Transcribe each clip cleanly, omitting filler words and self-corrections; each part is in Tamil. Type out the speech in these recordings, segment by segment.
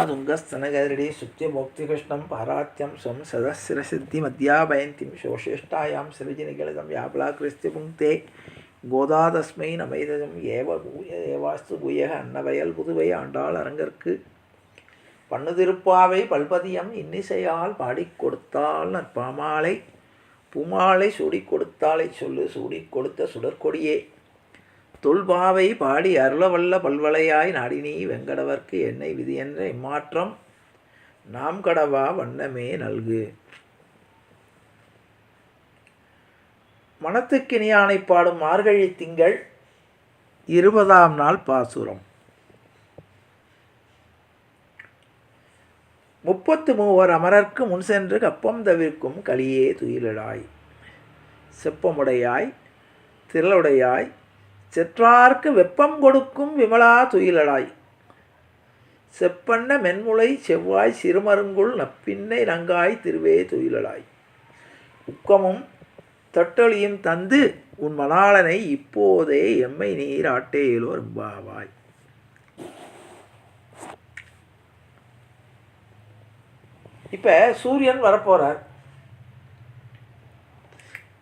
துங்கஸ்தனகரடி சுத்திய மோக்திகிருஷ்ணம் பாராத்தியம் ஸ்வம் சதசிரசித்தி மத்தியாபயந்திம் சோஷேஷ்டாயாம் சிரஜினிகலகம் யாபலாகிருஸ்தி புங்கே கோதாதஸ்மை நமைதம் ஏவாஸ்து பூயக அன்னவயல் புதுவை ஆண்டாள் அரங்கற்கு பண்ணுதிருப்பாவை பல்பதியம் இன்னிசையால் பாடிக் கொடுத்தாள் நற்பாமாலை பூமாலை சூடிக் கொடுத்தாலை சொல்லு சூடிக் கொடுத்த சுடற்கொடியே தொல்பாவை பாடி அருளவல்ல பல்வளையாய் நாடினீ வெங்கடவர்க்கு என்னை விதி என்ற இம்மாற்றம் நாம் கடவா வண்ணமே நல்கு. மனத்துக்கினியானை பாடும் மார்கழி திங்கள் 20ஆம் நாள் பாசுரம். 33 அமரர்க்கு முன் சென்று கப்பம் தவிர்க்கும் களியே துயிலடாய் செப்பமுடையாய் திரளுடையாய் செற்றார்க்கு வெப்பம் கொடுக்கும் விமலா துயிலடாய் செப்பண்ண மென்முளை செவ்வாய் சிறுமருங்குள் நப்பின்னை நங்காய் திருவே துயிலடாய் உக்கமும் தட்டொழியும் தந்து உன் மணாளனை இப்போதே எம்மை நீர் ஆட்டேலோ ரும்பாவாய். இப்போ சூரியன் வரப்போகிறார்.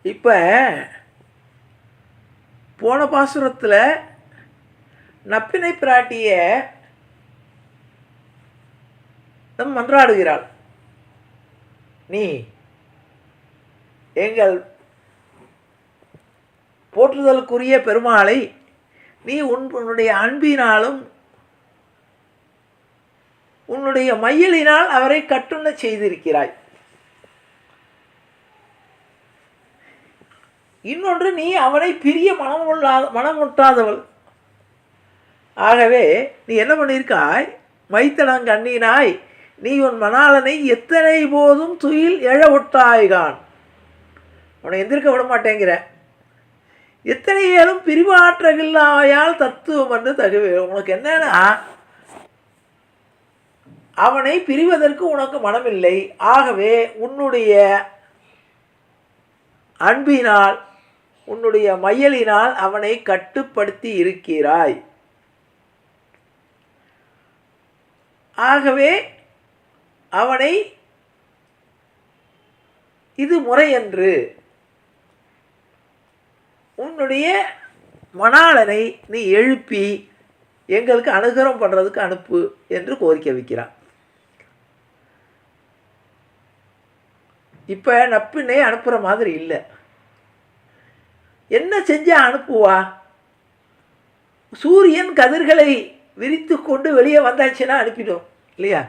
இப்போ போன பாசுரத்தில் நப்பினை பிராட்டிய மன்றாடுகிறாள், நீ எங்கள் போற்றுதலுக்குரிய பெருமாளை நீ உன்னுடைய அன்பினாலும் உன்னுடைய மையலினால் அவரை கட்டுண்ண செய்திருக்கிறாய். இன்னொன்று, நீ அவனை பிரிய மனமுட்டாதவள். ஆகவே நீ என்ன பண்ணியிருக்காய், மைத்தனங்கண்ணினாய் நீ உன் மணாளனை எத்தனை போதும் துயில் எழ விட்டாய்கான். அவனை எந்திருக்க விட மாட்டேங்கிற. எத்தனை ஏழும் பிரிவாற்றகில்லாயால் தத்துவம் என்று தகுவே. உனக்கு என்னன்னா, அவனை பிரிவதற்கு உனக்கு மனமில்லை. ஆகவே உன்னுடைய அன்பினால் உன்னுடைய மையலினால் அவனை கட்டுப்படுத்தி இருக்கிறாய். ஆகவே அவனை இது முறையன்று உன்னுடைய மணாளனை நீ எழுப்பி எங்களுக்கு அனுகிரகம் பண்ணுறதுக்கு அனுப்பு என்று கோரிக்கை வைக்கிறான். இப்போ நப்பினை அனுப்புகிற மாதிரி இல்லை. என்ன செஞ்சால் அனுப்புவா? சூரியன் கதிர்களை விரித்து கொண்டு வெளியே வந்தாச்சுன்னா அனுப்பிடும் இல்லையா?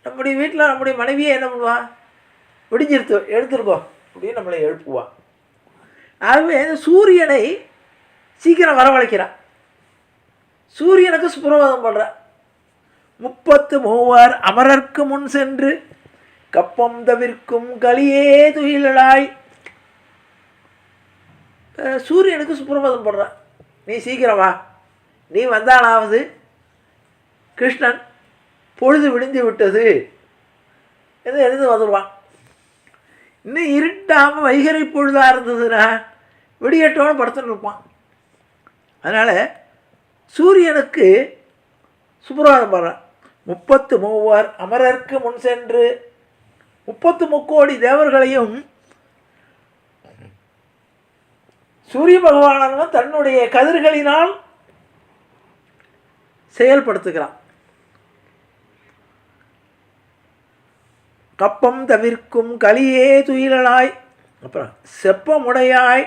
நம்முடைய வீட்டில் நம்முடைய மனைவியை என்ன பண்ணுவா, விடிஞ்சிருத்து எடுத்துருக்கோ அப்படின்னு நம்மளை எழுப்புவா. ஆகவே சூரியனை சீக்கிரம் வரவழைக்கிறான். சூரியனுக்கு சுப்பிரபாதம் பண்ணுறான். 33 அமரர்க்கு முன் சென்று கப்பம் தவிர்க்கும் களியே துயிலடாய். சூரியனுக்கு சுப்பிரபாதம் போடுறான். நீ சீக்கிரம் வா, நீ வந்தாலாவது கிருஷ்ணன் பொழுது விடிந்து விட்டது என்று எழுந்து வந்துடுவான். இன்னும் இருட்டாமல் வைகரை பொழுதாக இருந்ததுன்னா விடியட்டோன்னு படுத்துன்னு இருப்பான். அதனால் சூரியனுக்கு சுப்பிரபாதம் போடுறான். 33 அமரர்க்கு முன் சென்று 33 கோடி தேவர்களையும் சூரிய பகவானவன் தன்னுடைய கதிர்களினால் செயல்படுத்துகிறான். கப்பம் தவிர்க்கும் களியே துயிலடாய், அப்புறம் செப்பமுடையாய்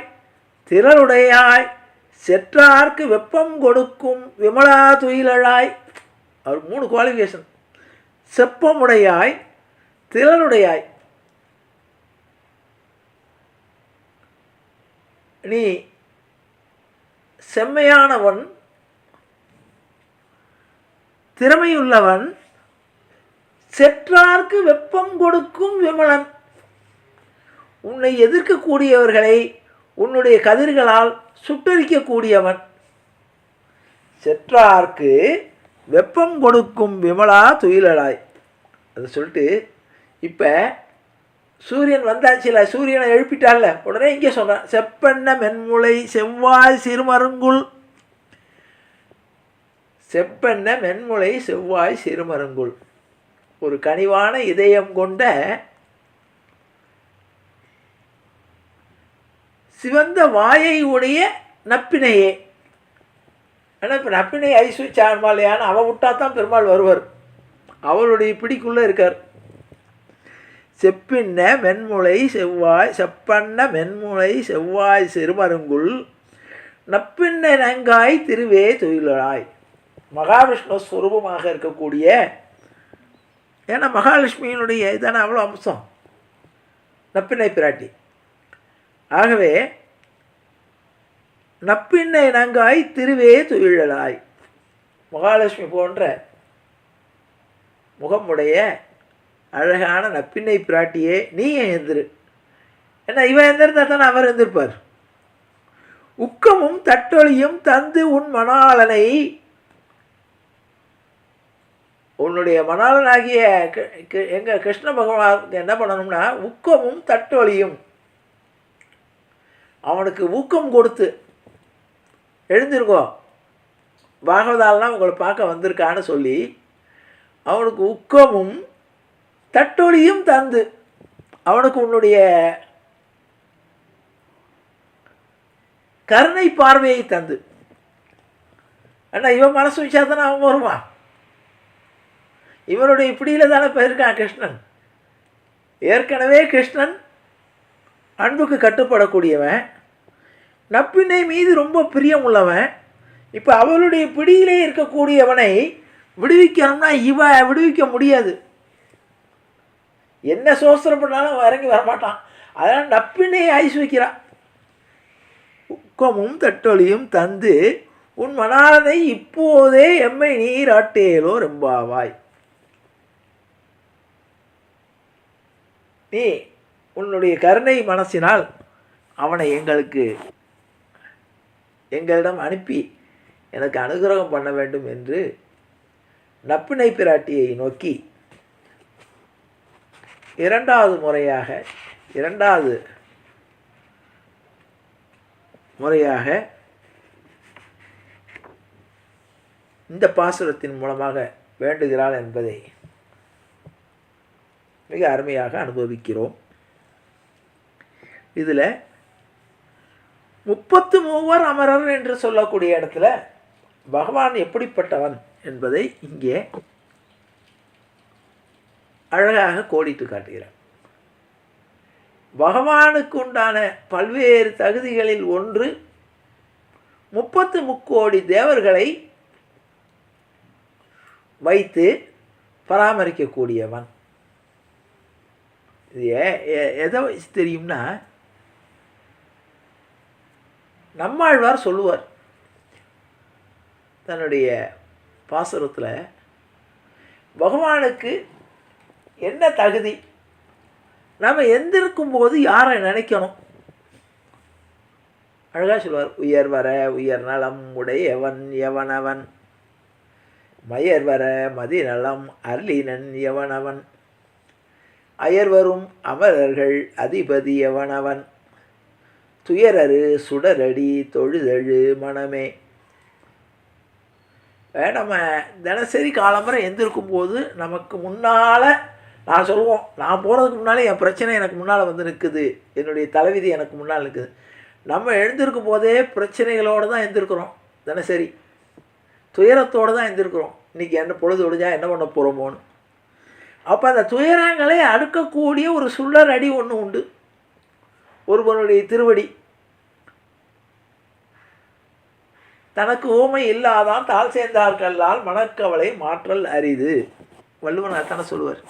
திரளுடையாய் செற்றார்க்கு வெப்பம் கொடுக்கும் விமலா துயிலழாய். அவர் 3 குவாலிஃபிகேஷன். செப்பமுடையாய் திரளுடையாய், நீ செம்மையானவன், திறமையுள்ளவன், செற்றார்க்கு வெப்பம் கொடுக்கும் விமலன். உன்னை எதிர்க்கக்கூடியவர்களை உன்னுடைய கதிர்களால் சுட்டரிக்கக்கூடியவன். செற்றார்க்கு வெப்பம் கொடுக்கும் விமலா துயிலடாய். அதை சொல்லிட்டு இப்போ சூரியன் வந்தாச்சுல, சூரியனை எழுப்பிட்டால, உடனே இங்கே சொல்கிறான், செப்பெண்ண மென்முளை செவ்வாய் சிறுமருங்குள் செப்பென்ன மென்முளை செவ்வாய் சிறுமருங்குல். ஒரு கனிவான இதயம் கொண்ட சிவந்த வாயை உடைய நப்பினையே. ஆனால் இப்போ நப்பினை ஐஸ்வச்சான்மாலையான அவள் விட்டா தான் பெருமாள் வருவார். அவளுடைய பிடிக்குள்ளே இருக்கார். செப்பின்ன மென்முளை செவ்வாய் செப்பன்ன மென்முளை செவ்வாய் சிறுமருங்குல் நப்பின்ன நங்காய் திருவே துயிலாய். மகாவிஷ்ணு ஸ்வரூபமாக இருக்கக்கூடிய, ஏன்னா மகாலட்சுமியினுடைய இதான அவ்வளோ அம்சம் நப்பின்னை பிராட்டி. ஆகவே நப்பின்னை நங்காய் திருவே துயிலாய். மகாலட்சுமி போன்ற முகமுடைய அழகான நப்பின்னை பிராட்டியே நீ எழுந்திரு. ஏன்னா இவன் எந்திருந்தா தானே அவர் எழுந்திருப்பார். உக்கமும் தட்டொழியும் தந்து உன் மணாளனை, உன்னுடைய மணாளனாகிய எங்கள் கிருஷ்ண பகவானுக்கு என்ன பண்ணணும்னா உக்கமும் தட்டொழியும், அவனுக்கு ஊக்கம் கொடுத்து எழுந்திருக்கோ, பாகவதாலாம் உங்களை பார்க்க வந்திருக்கான்னு சொல்லி அவனுக்கு உக்கமும் தட்டொழியும் தந்து, அவனுக்கு உன்னுடைய கருணை பார்வையை தந்து. அண்ணா இவன் மனசு வச்சா தானே அவன் வருவான். இவனுடைய இப்படியில் தானே போயிருக்கான் கிருஷ்ணன். ஏற்கனவே கிருஷ்ணன் அன்புக்கு கட்டுப்படக்கூடியவன், நப்பினை மீது ரொம்ப பிரியம் உள்ளவன். இப்போ அவளுடைய பிடியிலே இருக்கக்கூடியவனை விடுவிக்கணும்னா இவன் விடுவிக்க முடியாது. என்ன சோஸ்திரம் பண்ணாலும் இறங்கி வரமாட்டான். அதனால் நப்பினை ஐஸ் வைக்கிறான். உக்கமும் தட்டொழியும் தந்து உன் மணாளனை இப்போதே எம்மை நீராட்டேலோ ரெம்பாவாய். நீ உன்னுடைய கருணை மனசினால் அவனை எங்களிடம் அனுப்பி எனக்கு அனுகிரகம் பண்ண வேண்டும் என்று நப்பினை பிராட்டியை நோக்கி இரண்டாவது முறையாக இந்த பாசுரத்தின் மூலமாக வேண்டுகிறாள் என்பதை மிக அருமையாக அனுபவிக்கிறோம். இதில் 33 அமரர் என்று சொல்லக்கூடிய இடத்துல பகவான் எப்படிப்பட்டவன் என்பதை இங்கே அழகாக கோடிட்டு காட்டுகிறார். பகவானுக்கு உண்டான பல்வேறு தகுதிகளில் ஒன்று 33 கோடி தேவர்களை வைத்து பராமரிக்கக்கூடியவன். இது எதை வச்சு தெரியும்னா, நம்மாழ்வார் சொல்லுவார் தன்னுடைய பாசுரத்தில், பகவானுக்கு என்ன தகுதி, நாம் எந்திருக்கும் போது யாரை நினைக்கணும். அழகாக சொல்வார். உயர் வர உயர் நலம் உடையவன் எவனவன், மயர் வர மதி நலம் அருளினன் எவனவன், அயர்வரும் அமரர்கள் அதிபதி எவனவன், துயரரு சுடரடி தொழுதழு மனமே. நம்ம தினசரி காலம்பரை எந்திருக்கும் போது நமக்கு முன்னால் நான் சொல்லுவோம், நான் போகிறதுக்கு முன்னாலே என் பிரச்சனை எனக்கு முன்னால் வந்து நிற்குது, என்னுடைய தலைவிதி எனக்கு முன்னால் நிற்குது. நம்ம எழுந்திருக்கும் போதே பிரச்சனைகளோடு தான் எழுந்திருக்கிறோம். தினசரி துயரத்தோடு தான் எழுந்திருக்கிறோம். இன்றைக்கி என்ன பொழுது ஒழிஞ்சா என்ன பண்ண போகிறோமோன்னு. அப்போ அந்த துயரங்களை அடுக்கக்கூடிய ஒரு சுள்ளர் அடி ஒன்று உண்டு, ஒருவனுடைய திருவடி. தனக்கு ஊமை இல்லாதான் தாழ் சேர்ந்தார்களால் மனக்கவலை மாற்றல் அரிது. வள்ளுவன் அத்தனை சொல்லுவார்.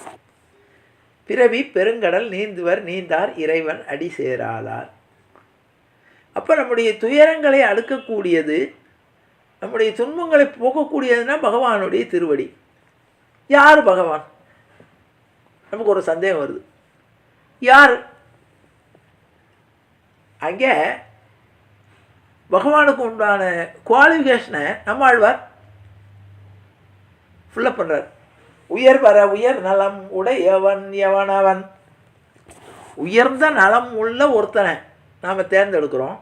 பிறவி பெருங்கடல் நீந்துவர் நீந்தார் இறைவன் அடி சேராதார். அப்போ நம்முடைய துயரங்களை அடுக்கக்கூடியது, நம்முடைய துன்பங்களை போக்கக்கூடியதுன்னா பகவானுடைய திருவடி. யார் பகவான்? நமக்கு ஒரு சந்தேகம் வருது. யார்? அங்கே பகவானுக்கு உண்டான குவாலிஃபிகேஷனை நம்மாழ்வார் ஃபுல்லப் பண்ணுறார். உயர் வர உயர் நலம் உடையவன் எவனவன். உயர்ந்த நலம் உள்ள ஒருத்தனை நாம் தேர்ந்தெடுக்கிறோம்.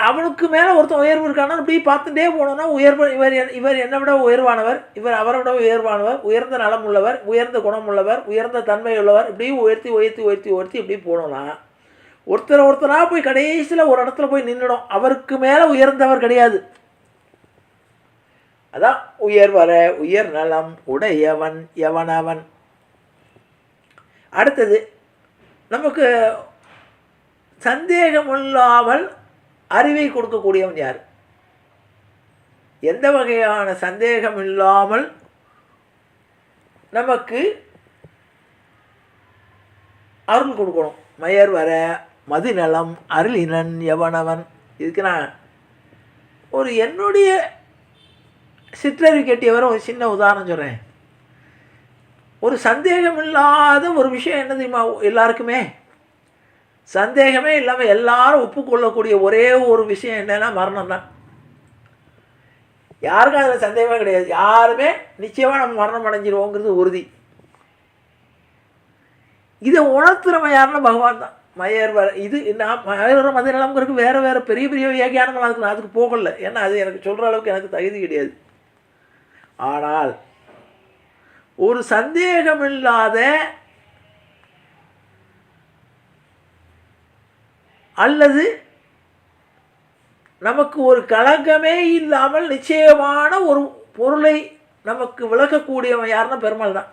அவனுக்கு மேலே ஒருத்தன் உயர்வு இருக்கானா இப்படி பார்த்துட்டே போனோன்னா இவர் என்னை விட உயர்வானவர், இவர் அவரை விட உயர்வானவர், உயர்ந்த நலம் உள்ளவர், உயர்ந்த குணம் உள்ளவர், உயர்ந்த தன்மை உள்ளவர், இப்படி உயர்த்தி உயர்த்தி உயர்த்தி உயர்த்தி இப்படி போனோம்னா ஒருத்தராக போய் கடைசியில் ஒரு இடத்துல போய் நின்றுடும். அவருக்கு மேலே உயர்ந்தவர் கிடையாது. அதான் உயர்வர உயர் நலம் உடையவன் எவனவன். அடுத்தது நமக்கு சந்தேகமில்லாமல் அறிவை கொடுக்கக்கூடியவன் யார்? எந்த வகையான சந்தேகம் இல்லாமல் நமக்கு அருள் கொடுக்கணும். மயர் வர மதிநலம் அருளினன் எவனவன். இதுக்கு நான் என்னுடைய சிற்றறிவு கேட்டியவரை ஒரு சின்ன உதாரணம் சொல்கிறேன். ஒரு சந்தேகம் இல்லாத ஒரு விஷயம் என்ன தெரியுமா? எல்லாருக்குமே சந்தேகமே இல்லாமல் எல்லாரும் ஒப்புக்கொள்ளக்கூடிய ஒரே ஒரு விஷயம் என்னன்னா மரணம் தான். யாருக்கும் அதில் சந்தேகமே கிடையாது. யாருமே நிச்சயமாக நம்ம மரணம் அடைஞ்சிருவோங்கிறது உறுதி. இதை உணர்த்துறவன் யாருன்னா பகவான் தான். மயர் வர இது நான் மயர் மதிநலம்ங்கிறதுக்கு வேறு பெரிய பெரிய வியாக்கியானங்கள் அதுக்கு நான் அதுக்கு போகல. ஏன்னா அது எனக்கு சொல்கிற அளவுக்கு எனக்கு தகுதி கிடையாது. ஆனால் ஒரு சந்தேகமில்லாத அல்லது நமக்கு ஒரு கலங்கமே இல்லாமல் நிச்சயமான ஒரு பொருளை நமக்கு விளக்கக்கூடியவன் யாருன்னா பெருமாள் தான்.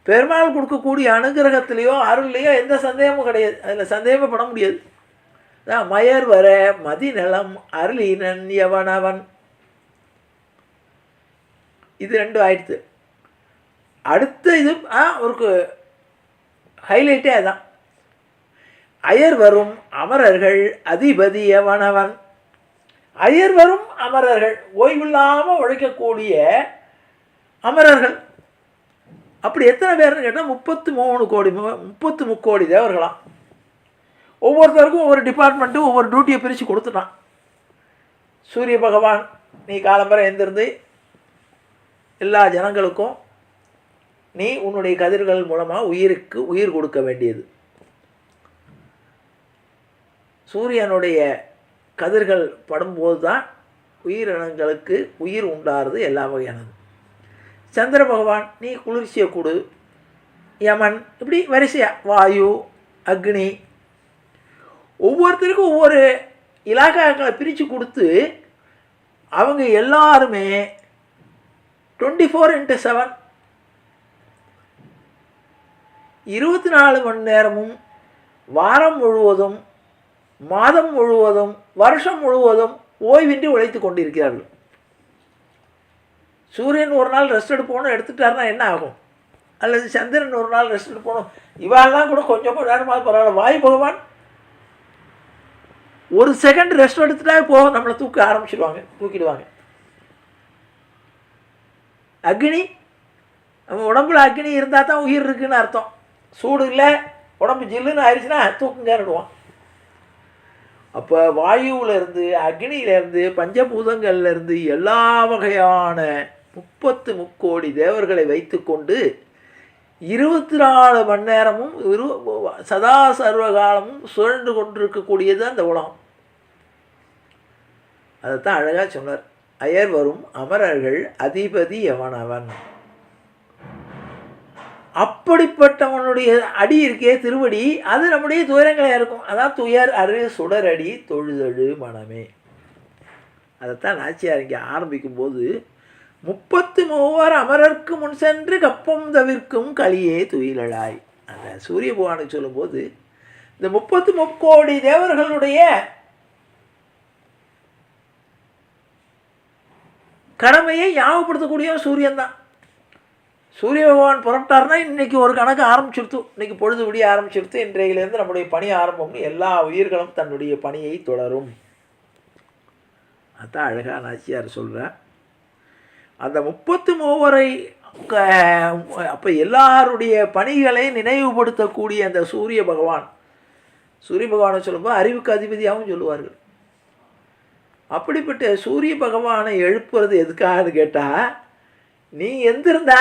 பெருமாள் கொடுக்கக்கூடிய அனுகிரகத்திலேயோ அருள்லையோ எந்த சந்தேகமும் கிடையாது. அதில் சந்தேகமே பட முடியாது. மயர் வர மதிநலம் அருளினன் எவனவன். இது 2 ஆயிடுத்து. அடுத்த இது ஒரு ஹைலைட்டே அதுதான். அயர் வரும் அமரர்கள் அதிபதி எவனவன். அயர் வரும் அமரர்கள், ஓய்வில்லாமல் உழைக்கக்கூடிய அமரர்கள். அப்படி எத்தனை பேர்னு கேட்டால் 33 கோடி தேவர்களாம். ஒவ்வொருத்தருக்கும் ஒவ்வொரு டிபார்ட்மெண்ட்டும் ஒவ்வொரு டியூட்டியை பிரித்து கொடுத்துட்டான். சூரிய பகவான் நீ காலம்பரை எழுந்திருந்து எல்லா ஜனங்களுக்கும் நீ உன்னுடைய கதிர்கள் மூலமாக உயிருக்கு உயிர் கொடுக்க வேண்டியது. சூரியனுடைய கதிர்கள் படும்போது தான் உயிரினங்களுக்கு உயிர் உண்டாகிறது எல்லா வகையானது. சந்திர பகவான் நீ குளிர்ச்சியை கொடு. யமன் இப்படி வரிசையாக வாயு அக்னி ஒவ்வொருத்தருக்கும் ஒவ்வொரு இலாக்காக்களை பிரித்து கொடுத்து அவங்க எல்லாருமே 24x7 24 மணி நேரமும் வாரம் முழுவதும் மாதம் முழுவதும் வருஷம் முழுவதும் ஓய்வின்றி உழைத்து கொண்டிருக்கிறார்கள். சூரியன் ஒரு நாள் ரெஸ்ட் எடுப்போன்னு எடுத்துட்டாருன்னா என்ன ஆகும்? அல்லது சந்திரன் ஒரு நாள் ரெஸ்ட் எடுப்போணும். இவாள்லாம் கூட கொஞ்சம் நேரமாக பரவாயில்ல. வாயு பகவான் ஒரு செகண்ட் ரெஸ்ட் எடுத்துட்டா போகும், நம்மளை தூக்கிடுவாங்க. அக்னி நம்ம உடம்புல அக்னி இருந்தால் தான் உயிர் இருக்குதுன்னு அர்த்தம். சூடு இல்லை, உடம்பு ஜில்லுன்னு ஆயிடுச்சுன்னா தூக்குங்கன்னுடுவான். அப்போ வாயுவிலேருந்து அக்னியிலேருந்து பஞ்சபூதங்கள்லேருந்து எல்லா வகையான 33 கோடி தேவர்களை வைத்து கொண்டு 24 மணி நேரமும் சதா சர்வகாலமும் சுழன்று கொண்டிருக்கக்கூடியது அந்த உலகம். அதைத்தான் அழகாக சொன்னார். அயர் வரும் அமரர்கள் அதிபதி எவனவன். அப்படிப்பட்டவனுடைய அடி இருக்கே திருவடி, அது நம்முடைய துயரங்களாக இருக்கும். அதான் துயர் அரு சுடரடி தொழுதழு மனமே. அதைத்தான் நாச்சியார் இங்கே ஆரம்பிக்கும்போது 33 அமரர்க்கு முன் சென்று கப்பம் தவிர்க்கும் களியே துயிலழாய். அந்த சூரிய பகவானுக்கு சொல்லும்போது இந்த 33 கோடி தேவர்களுடைய கடமையை ஞாபகப்படுத்தக்கூடிய சூரியன் தான். சூரிய பகவான் புறப்பட்டார்னா இன்றைக்கி ஒரு கணக்கு ஆரம்பிச்சிருத்து. இன்றைக்கி பொழுது விடிய ஆரம்பிச்சிருத்து. இன்றையிலேருந்து நம்முடைய பணி ஆரம்பம்னு எல்லா உயிர்களும் தன்னுடைய பணியை தொடரும். அதான் அழகாக நாச்சியார் சொல்கிறார். அந்த 33 அப்போ எல்லாருடைய பணிகளை நினைவுபடுத்தக்கூடிய அந்த சூரிய பகவானை சொல்லும்போது அறிவுக்கு அதிபதியாகவும் சொல்லுவார்கள். அப்படிப்பட்ட சூரிய பகவானை எழுப்புறது எதுக்காகன்னு கேட்டால், நீ எந்திருந்தா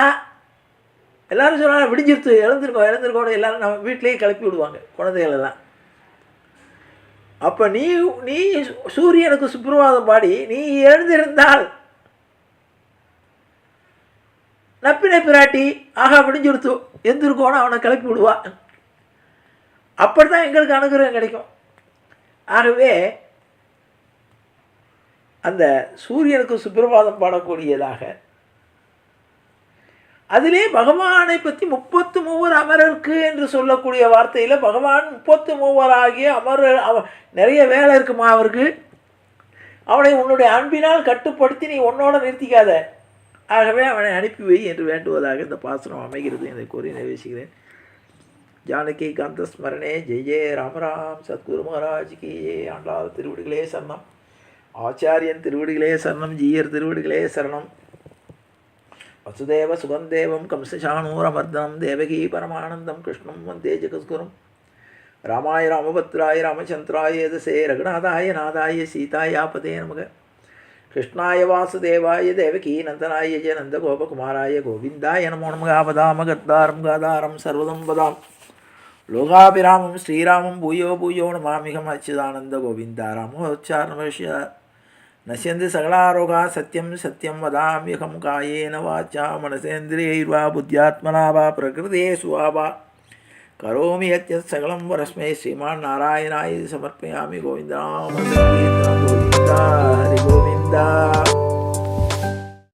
எல்லோரும் சொல்கிறாங்க விடிஞ்சிருத்து எழுந்திருக்கோம் எல்லோரும் நம்ம வீட்டிலேயே கிளப்பி விடுவாங்க குழந்தைகளெல்லாம். அப்போ நீ நீ சூரியனுக்கு சுப்பிரபாதம் பாடி நீ எழுந்திருந்தால் நப்பினை பிராட்டி ஆகா விடிஞ்சுடுத்து எந்திருக்கோன்னு அவனை கிளப்பி விடுவா. அப்படி தான் எங்களுக்கு அனுகிரகம் கிடைக்கும். ஆகவே அந்த சூரியனுக்கு சுப்பிரபாதம் பாடக்கூடியதாக அதிலே பகவானை பற்றி 33 அமரருக்கு என்று சொல்லக்கூடிய வார்த்தையில் பகவான் 33 ஆகிய அமரர் நிறைய வேலை இருக்குமா அவருக்கு. அவனை உன்னுடைய அன்பினால் கட்டுப்படுத்தி நீ உன்னோட நிறுத்திக்காத. ஆகவே அவனை அனுப்பி வை என்று வேண்டுவதாக இந்த பாசனம் அமைகிறது. இதை கூறி நிறைவேற்றுகிறேன். ஜானகி காந்த ஸ்மரணே ஜெய ஜெய ராமராம். சத்குரு மகாராஜ் கி ஆண்டாள் திருவடிகளே சரணம். ஆச்சாரியன் திருவடிகளே சரணம். ஜீயர் திருவடிகளே சரணம். வசுதேவ சுகந்தேவம் கம்சசானூரமர்தனம் தேவகி பரமானந்தம் கிருஷ்ணம் வந்தே ஜெகத்குரும். ராமாய ராமபத்ராய ராமச்சந்திராய யதசே ரகுநாதாய நாதாய சீதாயாபதே நமக. கிருஷ்ணாய வாசுதேவாய தேவகி நந்தனாய ஜ நந்தகோபகுமாராய கோவிந்தாய நமோ நமக. ஆபதாம கர்த்தாரம் காதாரம் சர்வதம் பதாம் லோகாபிராமம் ஸ்ரீராமம் பூயோ பூயோ நமாமிகம் அச்சுதானந்த கோவிந்தா ராமோச்சாரண நசியந்தி சகலாரோகா சத்யம் சத்யம் வதாம்யகம் காயேன வாச்சா மனசேந்திரியைர்வா புத்தியாத்மனா வா பிரகிருதே சுவாவா கரோமி யத்யத் சகலம் வரஸ்மை ஸ்ரீமான் நாராயணாய சமர்ப்பயாமி. கோவிந்தா கோவிந்தா ஹரி கோவிந்தா.